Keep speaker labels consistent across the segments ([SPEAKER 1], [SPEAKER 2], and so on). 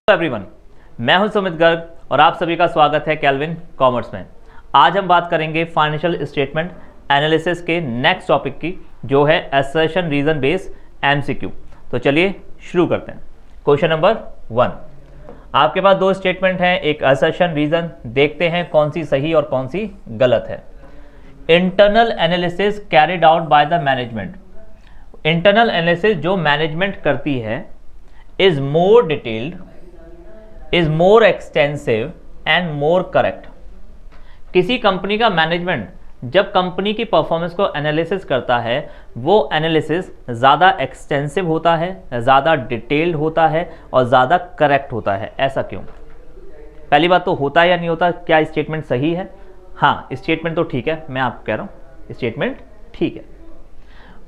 [SPEAKER 1] Everyone, मैं हूं सुमित गर्ग और आप सभी का स्वागत है केल्विन कॉमर्स में। आज हम बात करेंगे फाइनेंशियल स्टेटमेंट एनालिसिस के नेक्स्ट टॉपिक की, जो है असर्शन रीजन बेस्ड एमसीक्यू। तो चलिए शुरू करते हैं। क्वेश्चन नंबर 1, आपके पास दो स्टेटमेंट हैं, एक असर्शन रीजन। देखते हैं कौन सी सही और कौन सी गलत है। Internal analysis carried out by the management. Internal analysis जो मैनेजमेंट करती है is more detailed, is more extensive and more correct. किसी कंपनी का मैनेजमेंट जब कंपनी की परफॉर्मेंस को एनालिसिस करता है, वो एनालिसिस ज़्यादा एक्सटेंसिव होता है, ज़्यादा डिटेल्ड होता है और ज़्यादा करेक्ट होता है। ऐसा क्यों? पहली बात तो होता है या नहीं होता, क्या स्टेटमेंट सही है? हाँ, स्टेटमेंट तो ठीक है, मैं आपको कह रहा हूँ स्टेटमेंट ठीक है।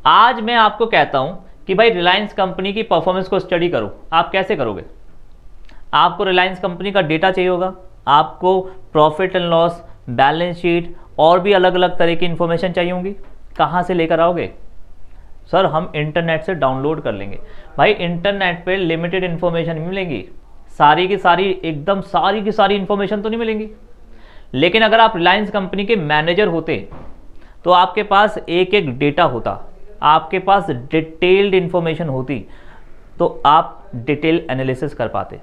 [SPEAKER 1] आज मैं आपको कहता हूँ कि भाई रिलायंस कंपनी की परफॉर्मेंस को स्टडी करो। आप कैसे करोगे? आपको रिलायंस कंपनी का डेटा चाहिए होगा, आपको profit and loss, balance sheet और भी अलग अलग तरह की इंफॉर्मेशन चाहिए होंगी। कहाँ से लेकर आओगे? सर हम इंटरनेट से डाउनलोड कर लेंगे। भाई इंटरनेट पे लिमिटेड इंफॉर्मेशन मिलेंगी, सारी की सारी एकदम सारी की सारी इंफॉर्मेशन तो नहीं मिलेंगी। लेकिन अगर आप रिलायंस कंपनी के मैनेजर होते तो आपके पास एक एक डेटा होता, आपके पास डिटेल्ड इंफॉर्मेशन होती, तो आप डिटेल एनालिसिस कर पाते।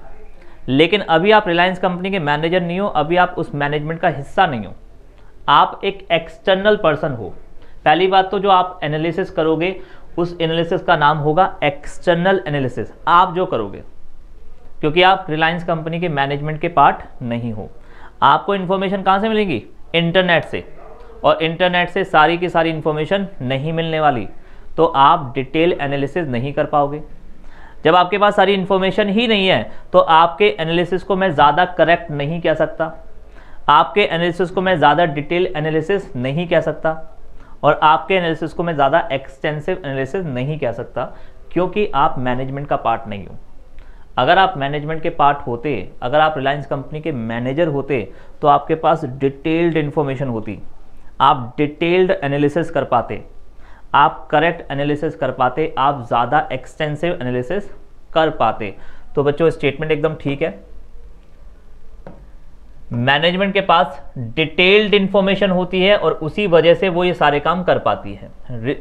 [SPEAKER 1] लेकिन अभी आप रिलायंस कंपनी के मैनेजर नहीं हो, अभी आप उस मैनेजमेंट का हिस्सा नहीं हो, आप एक एक्सटर्नल पर्सन हो। पहली बात तो जो आप एनालिसिस करोगे उस एनालिसिस का नाम होगा एक्सटर्नल एनालिसिस, आप जो करोगे, क्योंकि आप रिलायंस कंपनी के मैनेजमेंट के पार्ट नहीं हो। आपको इन्फॉर्मेशन कहाँ से मिलेगी? इंटरनेट से, और इंटरनेट से सारी की सारी इन्फॉर्मेशन नहीं मिलने वाली, तो आप डिटेल एनालिसिस नहीं कर पाओगे। जब आपके पास सारी इन्फॉर्मेशन ही नहीं है तो आपके एनालिसिस को मैं ज़्यादा करेक्ट नहीं कह सकता, आपके एनालिसिस को मैं ज़्यादा डिटेल एनालिसिस नहीं कह सकता, और आपके एनालिसिस को मैं ज़्यादा एक्सटेंसिव एनालिसिस नहीं कह सकता, क्योंकि आप मैनेजमेंट का पार्ट नहीं हो। अगर आप मैनेजमेंट के पार्ट होते, अगर आप रिलायंस कंपनी के मैनेजर होते, तो आपके पास डिटेल्ड इन्फॉर्मेशन होती, आप डिटेल्ड एनालिसिस कर पाते, आप करेक्ट एनालिसिस कर पाते, आप ज़्यादा एक्सटेंसिव एनालिसिस कर पाते। तो बच्चों स्टेटमेंट एकदम ठीक है। मैनेजमेंट के पास डिटेल्ड इंफॉर्मेशन होती है और उसी वजह से वो ये सारे काम कर पाती है।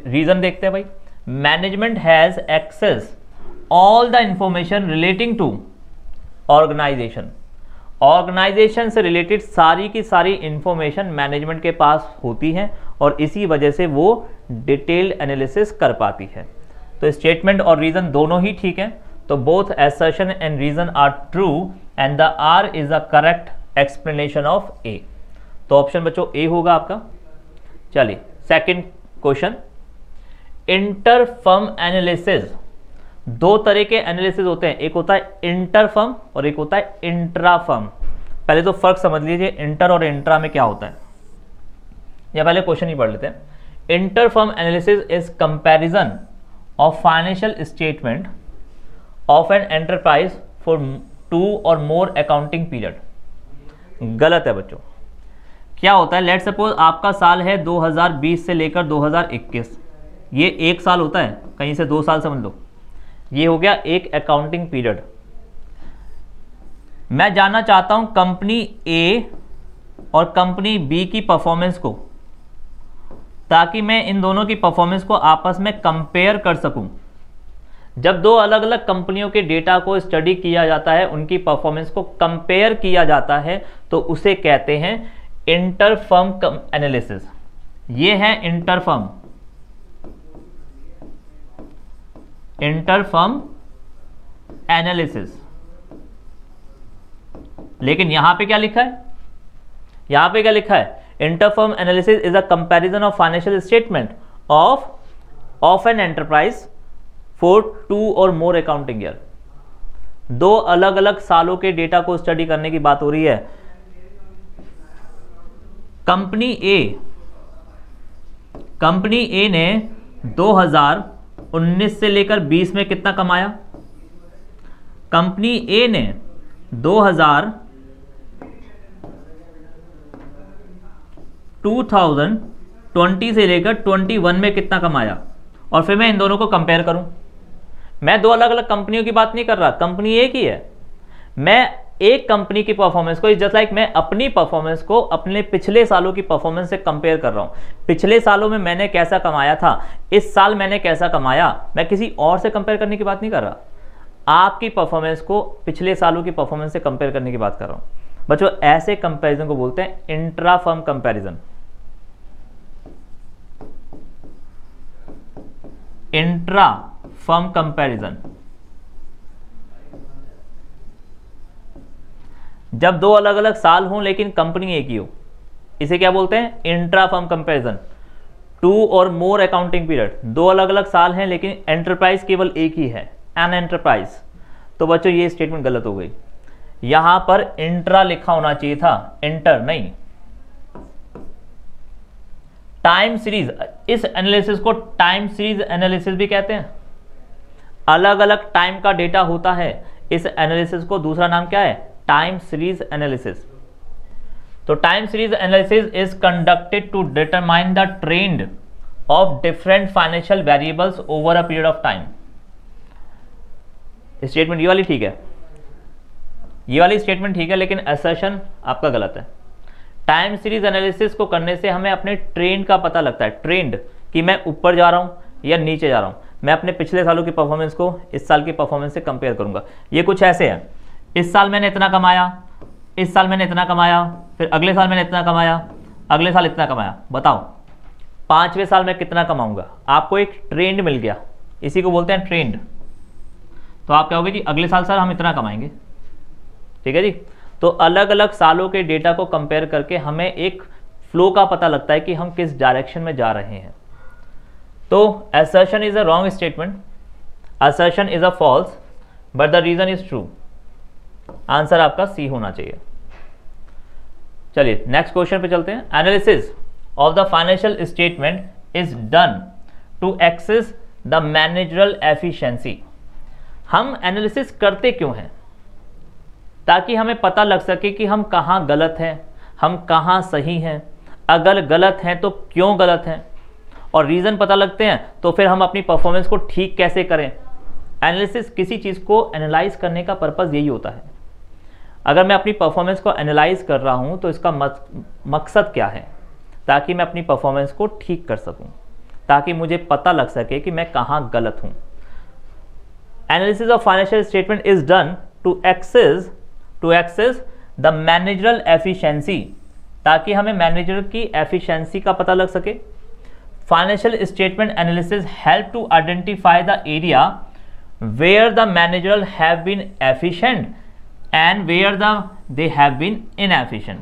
[SPEAKER 1] रीजन देखते हैं भाई। Management has access all the information relating to organization. Organization से रिलेटेड सारी की सारी इंफॉर्मेशन मैनेजमेंट के पास होती है और इसी वजह से वो डिटेल्ड एनालिसिस कर पाती है। तो स्टेटमेंट और रीजन दोनों ही ठीक है। तो both assertion and reason are true and the R is a correct explanation of A. तो ऑप्शन बच्चों ए होगा आपका। चलिए second question, inter firm analysis. दो तरह के एनालिसिस होते हैं, एक होता है इंटर फर्म और एक होता है इंट्रा फर्म। पहले तो फर्क समझ लीजिए, इंटर और इंट्रा में क्या होता है, या पहले क्वेश्चन ही पढ़ लेते हैं। Inter firm analysis is comparison of financial statement of an enterprise for 2 और मोर अकाउंटिंग पीरियड। गलत है बच्चों। क्या होता है, लेट सपोज आपका साल है 2020 से लेकर 2021, ये एक साल होता है, कहीं से 2 साल समझ लो, ये हो गया एक अकाउंटिंग पीरियड। मैं जानना चाहता हूं कंपनी ए और कंपनी बी की परफॉर्मेंस को, ताकि मैं इन दोनों की परफॉर्मेंस को आपस में कंपेयर कर सकूं। जब दो अलग अलग कंपनियों के डेटा को स्टडी किया जाता है, उनकी परफॉर्मेंस को कंपेयर किया जाता है, तो उसे कहते हैं इंटर फर्म एनालिसिस। ये है inter firm, inter firm analysis. लेकिन यहां पे क्या लिखा है? यहां पे क्या लिखा है? Inter firm analysis is a comparison of financial statement of an enterprise for 2 और मोर अकाउंटिंग ईयर। दो अलग अलग सालों के डेटा को स्टडी करने की बात हो रही है। कंपनी ए ने 2019 से लेकर 20 में कितना कमाया? कंपनी ए ने 2020 से लेकर 21 में कितना कमाया? और फिर मैं इन दोनों को कंपेयर करूं। मैं दो अलग अलग कंपनियों की बात नहीं कर रहा, कंपनी एक ही है। मैं एक कंपनी की परफॉर्मेंस को, जस्ट लाइक मैं अपनी परफॉर्मेंस को अपने पिछले सालों की परफॉर्मेंस से कंपेयर कर रहा हूं। पिछले सालों में मैंने कैसा कमाया था, इस साल मैंने कैसा कमाया, मैं किसी और से कंपेयर करने की बात नहीं कर रहा, आपकी परफॉर्मेंस को पिछले सालों की परफॉर्मेंस से कंपेयर करने की बात कर रहा हूं। बच्चों ऐसे कंपैरिजन को बोलते हैं intra firm comparison. Intra firm comparison, जब दो अलग अलग साल हों लेकिन कंपनी एक ही हो, इसे क्या बोलते हैं, इंट्रा फर्म कंपैरिजन। 2 और मोर अकाउंटिंग पीरियड, दो अलग अलग साल हैं लेकिन एंटरप्राइज केवल एक ही है, एन एंटरप्राइज। तो बच्चों ये स्टेटमेंट गलत हो गई, यहां पर इंट्रा लिखा होना चाहिए था, इंटर नहीं। टाइम सीरीज, इस एनालिसिस को टाइम सीरीज एनालिसिस भी कहते हैं। अलग अलग टाइम का डेटा होता है, इस एनालिसिस को दूसरा नाम क्या है, टाइम सीरीज एनालिसिस। तो time series analysis is conducted to determine the trend of different financial variables over a period of time. Statement ये वाली ठीक है, ये वाली स्टेटमेंट ठीक है, लेकिन असर्शन आपका गलत है। टाइम सीरीज एनालिसिस को करने से हमें अपने ट्रेंड का पता लगता है, ट्रेंड कि मैं ऊपर जा रहा हूं या नीचे जा रहा हूं। मैं अपने पिछले सालों की परफॉर्मेंस को इस साल की परफॉर्मेंस से कंपेयर करूंगा। ये कुछ ऐसे है, इस साल मैंने इतना कमाया, इस साल मैंने इतना कमाया, फिर अगले साल मैंने इतना कमाया, अगले साल इतना कमाया। बताओ 5वें साल में कितना कमाऊंगा। आपको एक ट्रेंड मिल गया, इसी को बोलते हैं ट्रेंड। तो आप कहोगे जी अगले साल सर हम इतना कमाएंगे, ठीक है जी। तो अलग अलग सालों के डेटा को कंपेयर करके हमें एक फ्लो का पता लगता है कि हम किस डायरेक्शन में जा रहे हैं। तो assertion is a wrong statement, assertion is a false, but the reason is true. Answer आपका सी होना चाहिए। चलिए नेक्स्ट क्वेश्चन पे चलते हैं। Analysis of the financial statement is done to access the managerial efficiency. हम एनालिसिस करते क्यों हैं, ताकि हमें पता लग सके कि हम कहाँ गलत हैं, हम कहाँ सही हैं, अगर गलत हैं तो क्यों गलत हैं, और रीज़न पता लगते हैं तो फिर हम अपनी परफॉर्मेंस को ठीक कैसे करें। एनालिसिस किसी चीज़ को एनालाइज करने का पर्पज़ यही होता है। अगर मैं अपनी परफॉर्मेंस को एनालाइज कर रहा हूँ तो इसका मकसद क्या है, ताकि मैं अपनी परफॉर्मेंस को ठीक कर सकूँ, ताकि मुझे पता लग सके कि मैं कहाँ गलत हूँ। Analysis of financial statement is done to access the managerial efficiency, ताकि हमें मैनेजर की एफिशिएंसी का पता लग सके। Financial statement analysis help to identify the area where the managerial have been efficient and where they have been inefficient.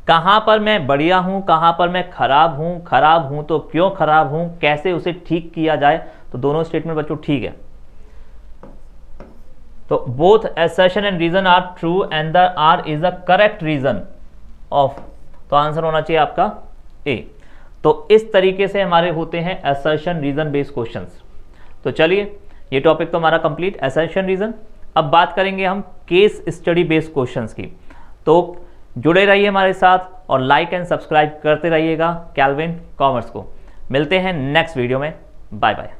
[SPEAKER 1] कहाँ पर मैं बढ़िया हूँ, कहाँ पर मैं खराब हूँ तो क्यों खराब हूँ, कैसे उसे ठीक किया जाए। तो दोनों स्टेटमेंट बच्चों ठीक है। तो both assertion and reason are true and the R is a correct reason of. तो आंसर होना चाहिए आपका ए। तो इस तरीके से हमारे होते हैं assertion रीजन बेस्ड क्वेश्चंस। तो चलिए ये टॉपिक तो हमारा कंप्लीट, assertion रीजन। अब बात करेंगे हम केस स्टडी बेस्ड क्वेश्चंस की। तो जुड़े रहिए हमारे साथ और लाइक एंड सब्सक्राइब करते रहिएगा कैल्विन कॉमर्स को। मिलते हैं नेक्स्ट वीडियो में, बाय बाय।